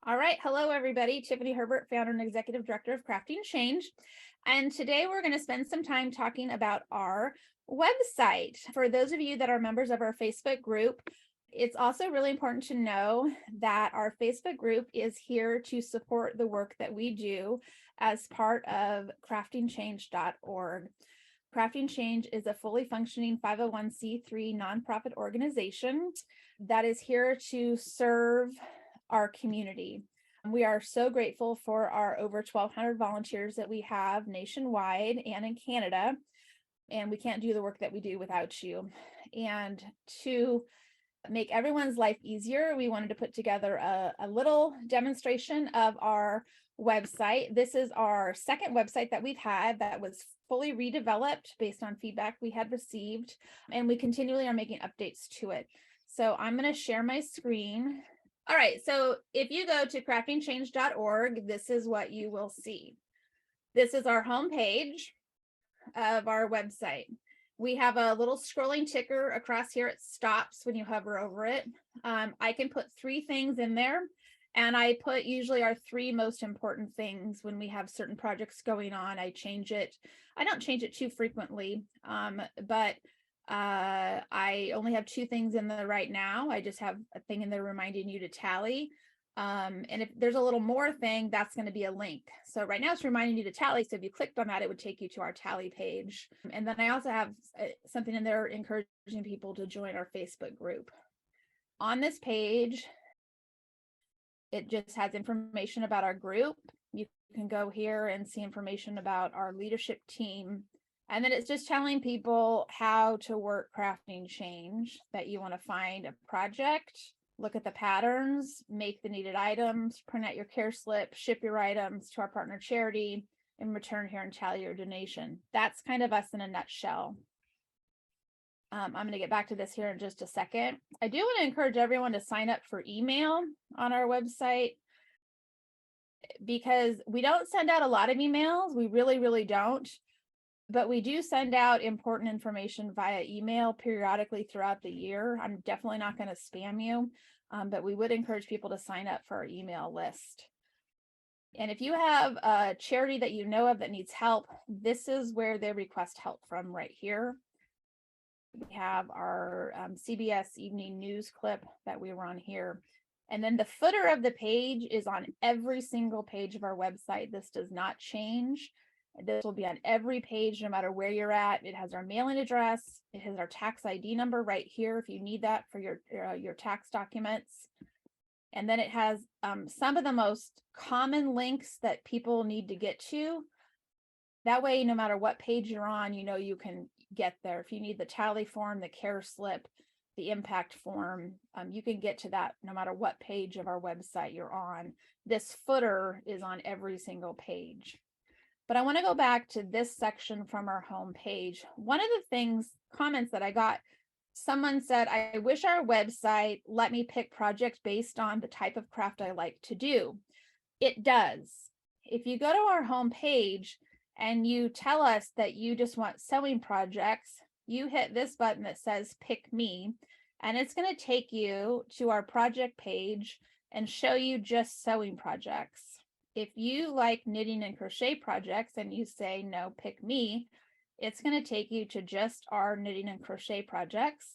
All right. Hello, everybody. Tiffany Herbert, founder and executive director of Crafting Change. And today we're going to spend some time talking about our website. For those of you that are members of our Facebook group, it's also really important to know that our Facebook group is here to support the work that we do as part of craftingchange.org. Crafting Change is a fully functioning 501c3 nonprofit organization that is here to serve our community. We are so grateful for our over 1,200 volunteers that we have nationwide and in Canada, and we can't do the work that we do without you. And to make everyone's life easier, we wanted to put together a little demonstration of our website. This is our second website that we've had that was fully redeveloped based on feedback we had received, and we continually are making updates to it. So I'm going to share my screen. All right, so if you go to craftingchange.org, this is what you will see. This is our homepage of our website. We have a little scrolling ticker across here. It stops when you hover over it. I can put 3 things in there, and I put usually our 3 most important things when we have certain projects going on. I change it. I don't change it too frequently, but I only have 2 things in there right now. I just have a thing in there reminding you to tally. And if there's a little more thing, that's going to be a link. So right now it's reminding you to tally. So if you clicked on that, it would take you to our tally page. And then I also have something in there encouraging people to join our Facebook group. On this page, it just has information about our group. You can go here and see information about our leadership team. And then it's just telling people how to work Crafting Change, that you want to find a project, look at the patterns, make the needed items, print out your care slip, ship your items to our partner charity, and return here and tally your donation. That's kind of us in a nutshell. I'm going to get back to this here in just a second. I do want to encourage everyone to sign up for email on our website, because we don't send out a lot of emails. We really don't. But we do send out important information via email periodically throughout the year. I'm definitely not going to spam you, but we would encourage people to sign up for our email list. And if you have a charity that you know of that needs help, this is where they request help from right here. We have our CBS evening news clip that we run here. And then the footer of the page is on every single page of our website. This does not change. This will be on every page, no matter where you're at. It has our mailing address. It has our tax ID number right here if you need that for your tax documents. And then it has some of the most common links that people need to get to. That way, no matter what page you're on, you know you can get there. If you need the tally form, the care slip, the impact form, you can get to that no matter what page of our website you're on. This footer is on every single page. But I want to go back to this section from our home page. One of the comments that I got, someone said, I wish our website let me pick projects based on the type of craft I like to do. It does. If you go to our home page and you tell us that you just want sewing projects, you hit this button that says pick me, and it's going to take you to our project page and show you just sewing projects. If you like knitting and crochet projects and you say, no, pick me, it's going to take you to just our knitting and crochet projects.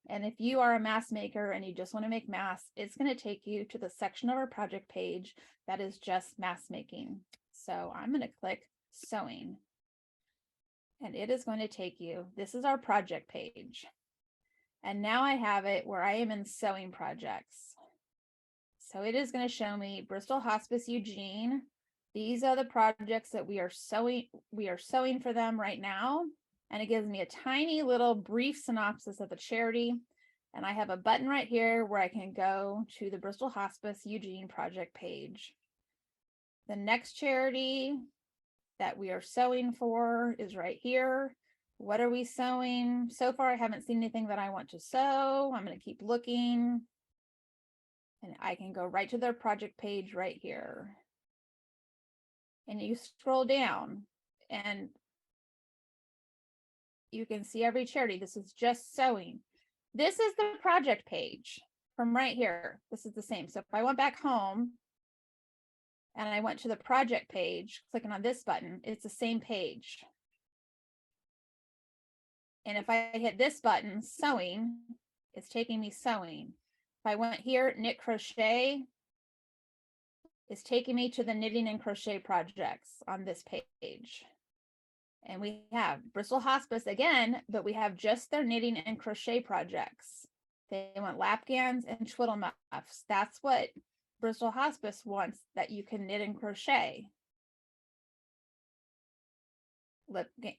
And if you are a mask maker and you just want to make masks, it's going to take you to the section of our project page that is just mask making. So I'm going to click sewing, and it is going to take you, this is our project page. And now I have it where I am in sewing projects. So it is going to show me Bristol Hospice Eugene. These are the projects that we are sewing for them right now. And it gives me a tiny little brief synopsis of the charity. And I have a button right here where I can go to the Bristol Hospice Eugene project page. The next charity that we are sewing for is right here. What are we sewing? So far, I haven't seen anything that I want to sew. I'm going to keep looking. And I can go right to their project page right here. And you scroll down and you can see every charity. This is just sewing. This is the project page from right here. This is the same. So if I went back home and I went to the project page, clicking on this button, it's the same page. And if I hit this button, sewing, it's taking me sewing. If I went here, knit crochet, it's taking me to the knitting and crochet projects on this page. And we have Bristol Hospice again, but we have just their knitting and crochet projects. They want lapgans and twiddle muffs. That's what Bristol Hospice wants, that you can knit and crochet.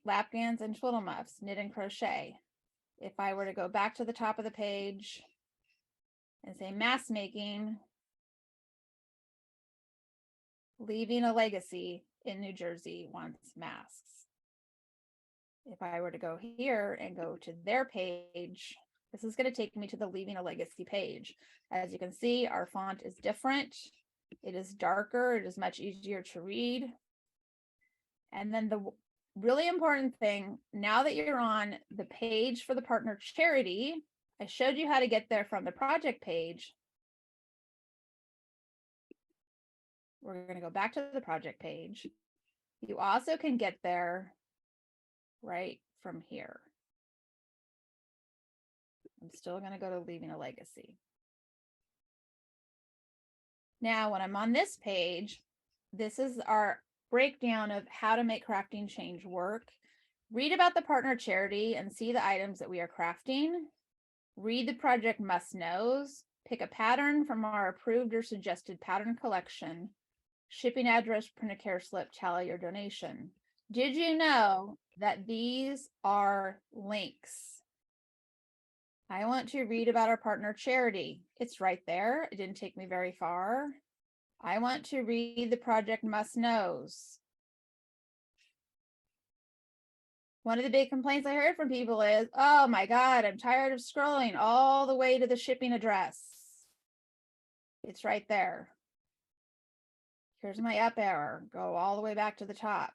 Lapgans and twiddle muffs, knit and crochet. If I were to go back to the top of the page and say mask making, leaving a legacy in New Jersey wants masks. If I were to go here and go to their page, this is going to take me to the Leaving a Legacy page. As you can see, our font is different. It is darker. It is much easier to read. And then the really important thing, now that you're on the page for the partner charity, I showed you how to get there from the project page. We're going to go back to the project page. You also can get there right from here. I'm still going to go to Leaving a Legacy. Now, when I'm on this page, this is our breakdown of how to make crafting change work. Read about the partner charity and see the items that we are crafting. Read the project must-knows. Pick a pattern from our approved or suggested pattern collection. Shipping address, print a care slip, tally your donation. Did you know that these are links? I want to read about our partner charity. It's right there. It didn't take me very far. I want to read the project must-knows. One of the big complaints I heard from people is, oh my God, I'm tired of scrolling all the way to the shipping address. It's right there. Here's my up arrow. Go all the way back to the top.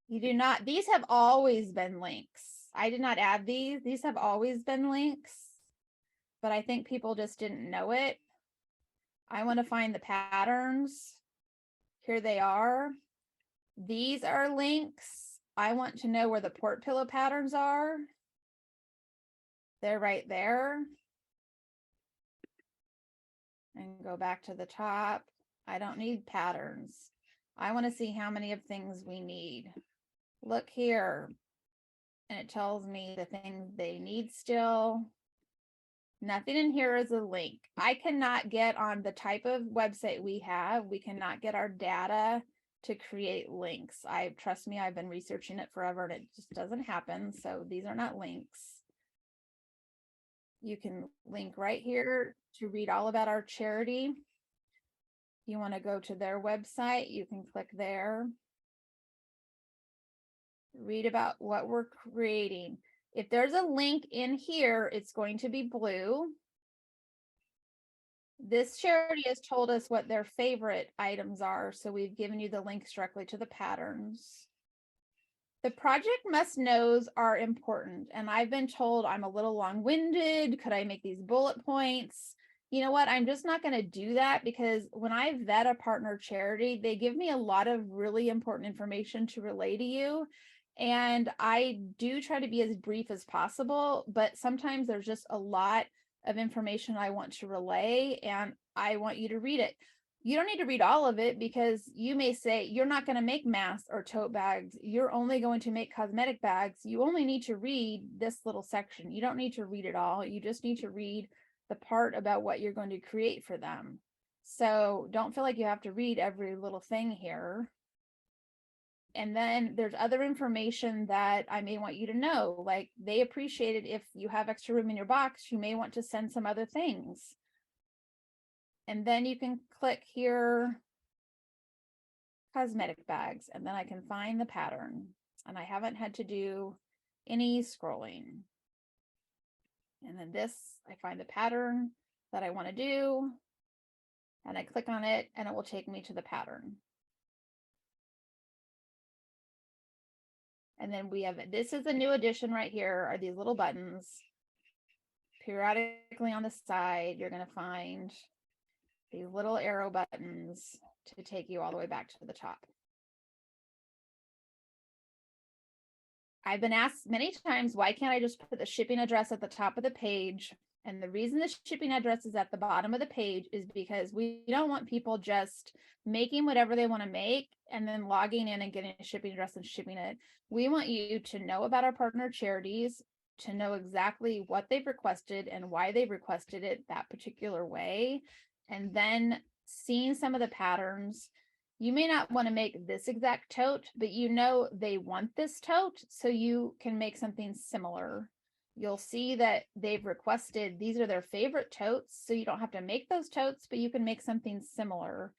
You do not, these have always been links. I did not add these. These have always been links, but I think people just didn't know it. I want to find the patterns. Here they are. These are links. I want to know where the port pillow patterns are. They're right there. And go back to the top. I don't need patterns. I want to see how many of things we need. Look here. And it tells me the things they need still. Nothing in here is a link. I cannot get on the type of website we have. We cannot get our data to create links. Trust me, I've been researching it forever and it just doesn't happen. So these are not links. You can link right here to read all about our charity. You want to go to their website, you can click there. Read about what we're creating. If there's a link in here, it's going to be blue. This charity has told us what their favorite items are, so we've given you the links directly to the patterns. The project must-knows are important, and I've been told I'm a little long-winded. Could I make these bullet points? You know what? I'm just not going to do that, because when I vet a partner charity, they give me a lot of really important information to relay to you. And I do try to be as brief as possible, but sometimes there's just a lot of information I want to relay and I want you to read it. You don't need to read all of it, because you may say you're not going to make masks or tote bags. You're only going to make cosmetic bags. You only need to read this little section. You don't need to read it all. You just need to read the part about what you're going to create for them. So don't feel like you have to read every little thing here. And then there's other information that I may want you to know, like they appreciate it if you have extra room in your box, you may want to send some other things. And then you can click here, cosmetic bags, and then I can find the pattern. And I haven't had to do any scrolling. And then this, I find the pattern that I want to do, and I click on it, and it will take me to the pattern. And then we have, this is a new addition right here, are these little buttons. Periodically on the side, you're going to find these little arrow buttons. to take you all the way back to the top. I've been asked many times, why can't I just put the shipping address at the top of the page? And the reason the shipping address is at the bottom of the page is because we don't want people just making whatever they want to make and then logging in and getting a shipping address and shipping it. We want you to know about our partner charities, to know exactly what they've requested and why they've requested it that particular way. And then seeing some of the patterns. You may not want to make this exact tote, but you know they want this tote, so you can make something similar. You'll see that they've requested, these are their favorite totes, so you don't have to make those totes, but you can make something similar.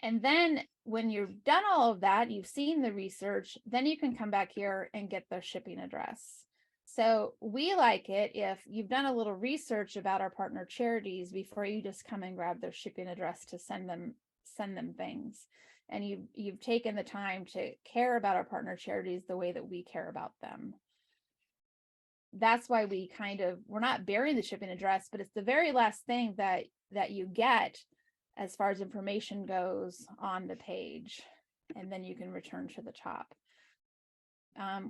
And then when you've done all of that, you've seen the research, then you can come back here and get the shipping address. So we like it if you've done a little research about our partner charities before you just come and grab their shipping address to send them things. And you've taken the time to care about our partner charities the way that we care about them. That's why we're not burying the shipping address, but it's the very last thing that you get as far as information goes on the page. And then you can return to the top.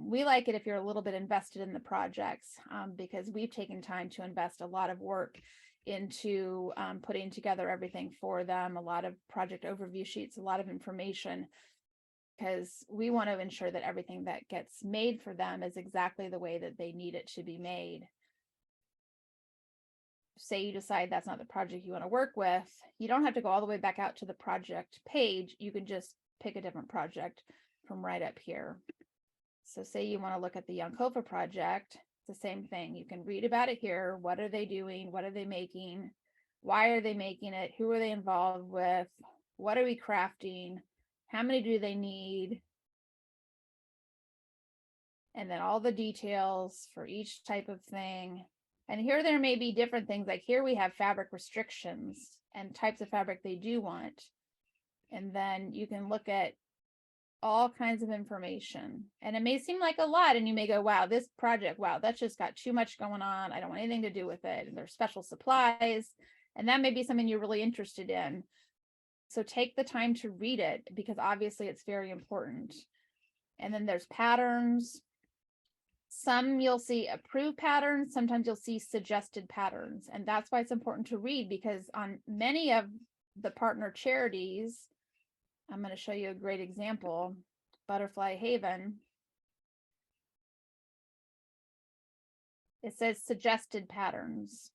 We like it if you're a little bit invested in the projects, because we've taken time to invest a lot of work into putting together everything for them, a lot of project overview sheets, a lot of information, because we want to ensure that everything that gets made for them is exactly the way that they need it to be made. Say you decide that's not the project you want to work with, you don't have to go all the way back out to the project page. You can just pick a different project from right up here. So say you want to look at the Yankofa project, the same thing. You can read about it here. What are they doing? What are they making? Why are they making it? Who are they involved with? What are we crafting? How many do they need? And then all the details for each type of thing. And here there may be different things, like here we have fabric restrictions and types of fabric they do want. And then you can look at all kinds of information. And it may seem like a lot, and you may go, wow, this project, wow, that's just got too much going on. I don't want anything to do with it. And there's special supplies, and that may be something you're really interested in. So take the time to read it, because obviously it's very important. And then there's patterns. Some you'll see approved patterns, sometimes you'll see suggested patterns. And that's why it's important to read, because on many of the partner charities, I'm going to show you a great example, Butterfly Haven. It says suggested patterns.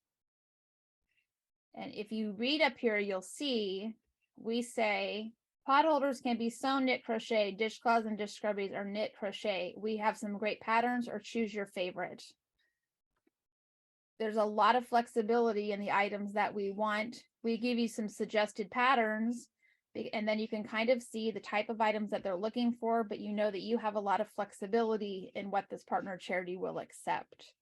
And if you read up here, you'll see we say pot holders can be sewn, knit, crochet, dishcloths and dish scrubbies are knit, crochet. We have some great patterns, or choose your favorite. There's a lot of flexibility in the items that we want. We give you some suggested patterns, and then you can kind of see the type of items that they're looking for, but you know that you have a lot of flexibility in what this partner charity will accept.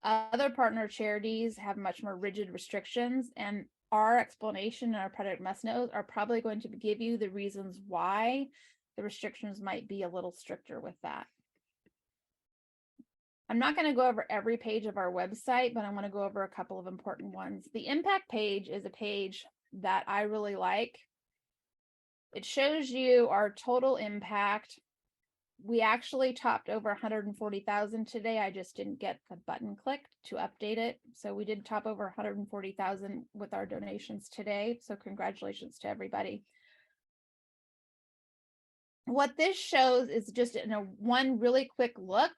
Other partner charities have much more rigid restrictions, and our explanation and our product must knows are probably going to give you the reasons why the restrictions might be a little stricter with that. I'm not going to go over every page of our website, but I want to go over a couple of important ones. The impact page is a page that I really like. It shows you our total impact. We actually topped over 140,000 today. I just didn't get the button clicked to update it. So we did top over 140,000 with our donations today. So congratulations to everybody. What this shows is just in a one really quick look,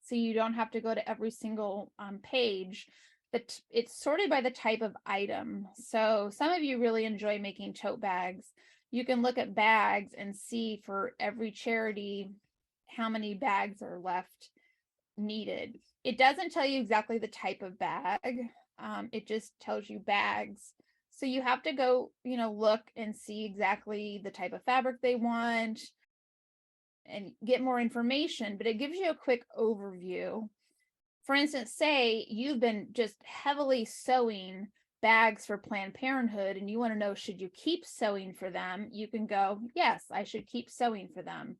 so you don't have to go to every single page. But it's sorted by the type of item. So some of you really enjoy making tote bags. You can look at bags and see for every charity how many bags are left needed. It doesn't tell you exactly the type of bag. It just tells you bags. So you have to go, look and see exactly the type of fabric they want and get more information, but it gives you a quick overview. For instance, say you've been just heavily sewing bags for Planned Parenthood and you want to know, should you keep sewing for them? You can go, yes, I should keep sewing for them.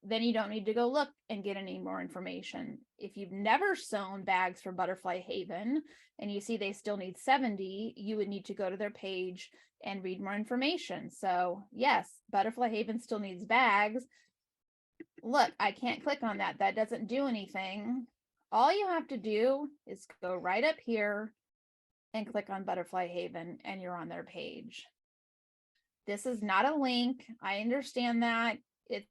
then you don't need to go look and get any more information. If you've never sewn bags for Butterfly Haven and you see they still need 70, you would need to go to their page and read more information. So yes, Butterfly Haven still needs bags. Look, I can't click on that. That doesn't do anything. All you have to do is go right up here and click on Butterfly Haven and you're on their page. This is not a link. I understand that. It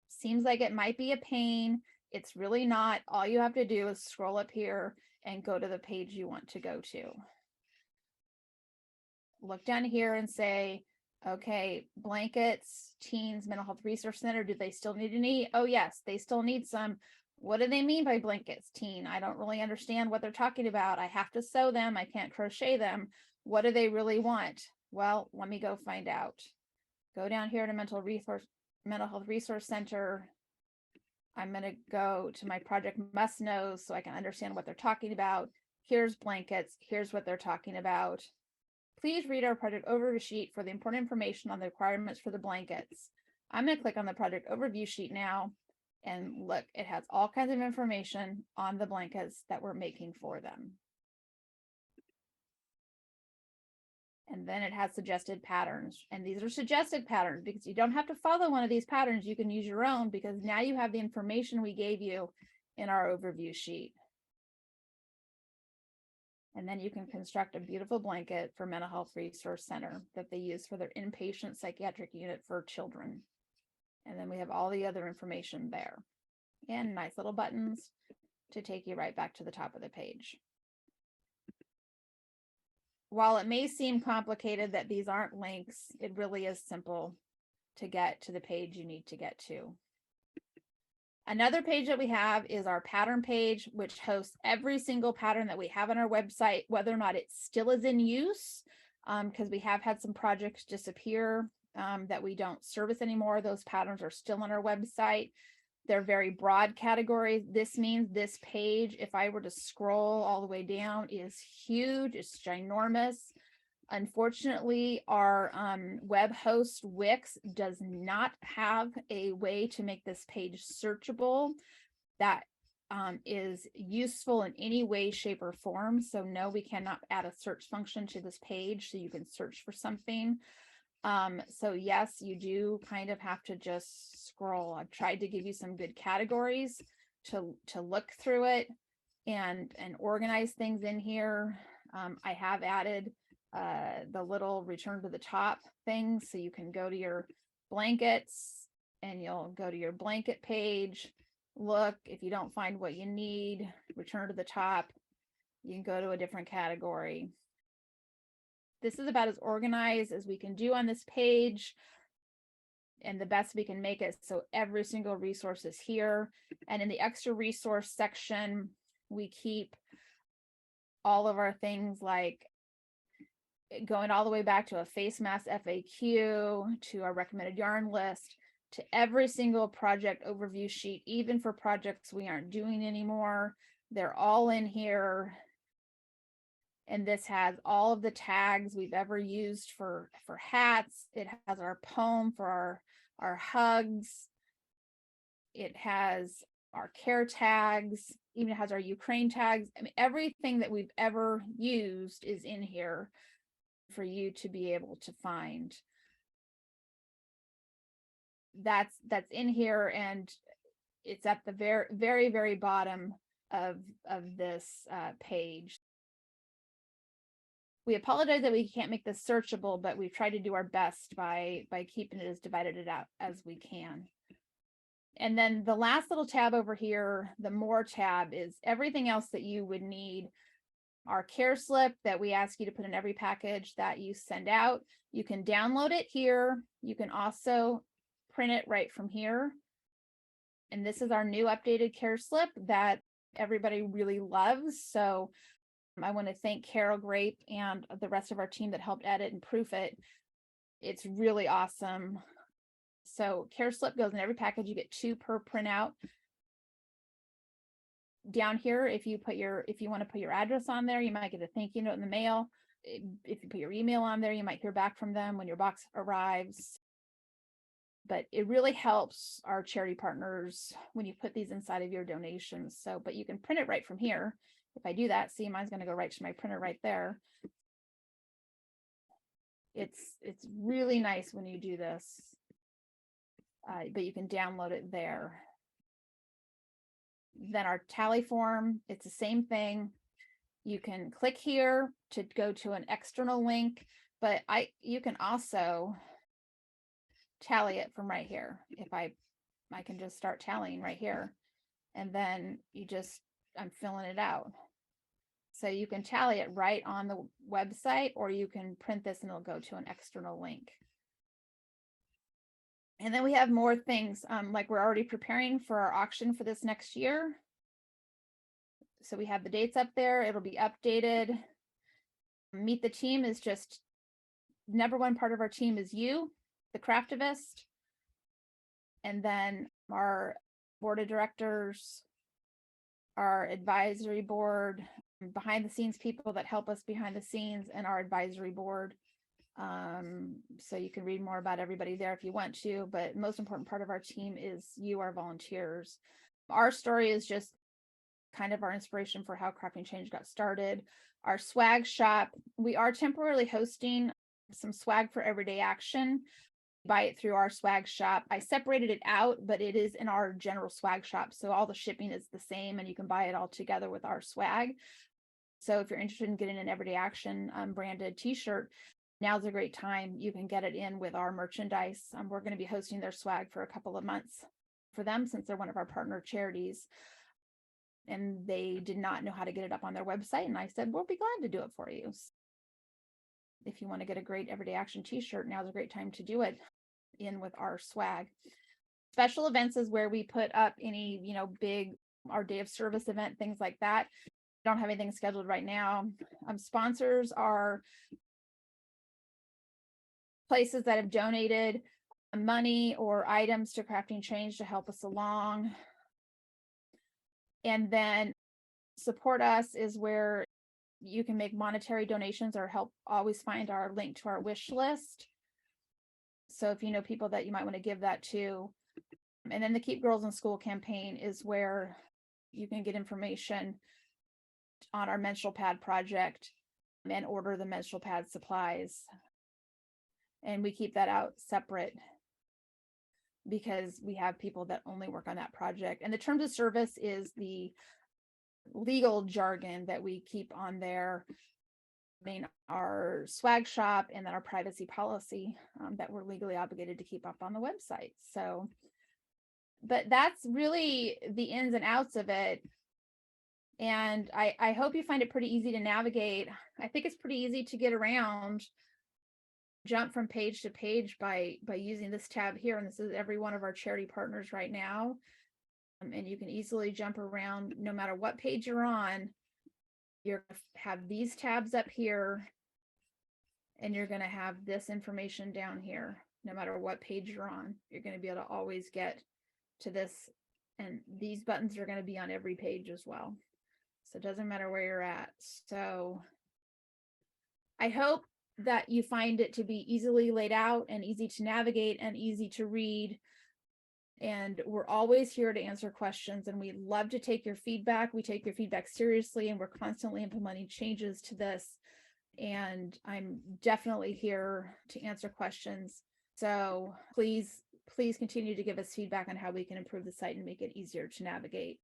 seems like it might be a pain. It's really not. All you have to do is scroll up here and go to the page you want to go to. Look down here and say, okay, blankets, teens, mental health resource center, do they still need any? Oh yes, they still need some. What do they mean by blankets, teen? I don't really understand what they're talking about. I have to sew them. I can't crochet them. What do they really want? Well, let me go find out. Go down here to mental health resource center. I'm going to go to my project must knows so I can understand what they're talking about. Here's blankets. Here's what they're talking about. Please read our project overview sheet for the important information on the requirements for the blankets. I'm going to click on the project overview sheet now, and look, it has all kinds of information on the blankets that we're making for them. And then it has suggested patterns, and these are suggested patterns because you don't have to follow one of these patterns. You can use your own because now you have the information we gave you in our overview sheet. And then you can construct a beautiful blanket for Mental Health Resource Center that they use for their inpatient psychiatric unit for children. And then we have all the other information there. And nice little buttons to take you right back to the top of the page. While it may seem complicated that these aren't links, it really is simple to get to the page you need to get to. Another page that we have is our pattern page, which hosts every single pattern that we have on our website, whether or not it still is in use, because we have had some projects disappear that we don't service anymore. Those patterns are still on our website. They're very broad categories. This means this page, if I were to scroll all the way down, is huge. It's ginormous. Unfortunately, our web host Wix does not have a way to make this page searchable that is useful in any way, shape, or form. So no, we cannot add a search function to this page so you can search for something. So yes, you do kind of have to just scroll. I've tried to give you some good categories to look through it and organize things in here. I have added the little return to the top thing, so you can go to your blankets and you'll go to your blanket page. Look, if you don't find what you need, return to the top. You can go to a different category. This is about as organized as we can do on this page, and the best we can make it so every single resource is here. And in the extra resource section, we keep all of our things, like going all the way back to a face mask FAQ, to our recommended yarn list, to every single project overview sheet, even for projects we aren't doing anymore. They're all in here. And this has all of the tags we've ever used for hats. It has our poem for our hugs. It has our care tags, even has our Ukraine tags. I mean, everything that we've ever used is in here for you to be able to find. That's in here, and it's at the very, very bottom of this page. We apologize that we can't make this searchable, but we've tried to do our best by keeping it as divided it out as we can. And then the last little tab over here, the more tab, is everything else that you would need. Our care slip that we ask you to put in every package that you send out. You can download it here. You can also print it right from here. And this is our new updated care slip that everybody really loves. So I want to thank Carol Grape and the rest of our team that helped edit and proof it. It's really awesome. So care slip goes in every package. You get 2 per printout. Down here, if you want to put your address on there, you might get a thank you note in the mail. If you put your email on there, you might hear back from them when your box arrives. but it really helps our charity partners when you put these inside of your donations. So, but you can print it right from here. If I do that, see, mine's going to go right to my printer right there. It's really nice when you do this, but you can download it there. Then our tally form, it's the same thing. You can click here to go to an external link, but you can also tally it from right here. If I can just start tallying right here, and then I'm filling it out. So you can tally it right on the website, or you can print this and it'll go to an external link. And then we have more things, like we're already preparing for our auction for this next year. So we have the dates up there. It'll be updated. Meet the team is just number one part of our team is you, the Craftivist. And then our board of directors, our advisory board, behind the scenes people that help us behind the scenes, and our advisory board. So you can read more about everybody there if you want to, but most important part of our team is you, our volunteers. Our story is just kind of our inspiration for how Crafting Change got started. Our swag shop, we are temporarily hosting some swag for everyday action. Buy it through our swag shop. I separated it out, but it is in our general swag shop. So all the shipping is the same and you can buy it all together with our swag. So if you're interested in getting an everyday action branded t-shirt, now's a great time. You can get it in with our merchandise. We're going to be hosting their swag for a couple of months for them since they're one of our partner charities. And they did not know how to get it up on their website. And I said, we'll be glad to do it for you. If you want to get a great everyday action t-shirt, now's a great time to do it in with our swag. Special events is where we put up any, big, our day of service event, things like that. Don't have anything scheduled right now. Sponsors are places that have donated money or items to Crafting Change to help us along. And then support us is where you can make monetary donations or help always find our link to our wish list. So if you know people that you might want to give that to. And then the Keep Girls in School campaign is where you can get information on our menstrual pad project and order the menstrual pad supplies. And we keep that out separate because we have people that only work on that project. And the terms of service is the legal jargon that we keep on there. Our swag shop and then our privacy policy that we're legally obligated to keep up on the website. So, but that's really the ins and outs of it. And I hope you find it pretty easy to navigate. I think it's pretty easy to get around, jump from page to page by using this tab here. And this is every one of our charity partners right now. And you can easily jump around no matter what page you're on. You're going to have these tabs up here, and you're going to have this information down here. No matter what page you're on, you're going to be able to always get to this. And these buttons are going to be on every page as well. So it doesn't matter where you're at. So I hope that you find it to be easily laid out and easy to navigate and easy to read. And we're always here to answer questions, and we love to take your feedback. We take your feedback seriously, and we're constantly implementing changes to this. And I'm definitely here to answer questions. So please continue to give us feedback on how we can improve the site and make it easier to navigate.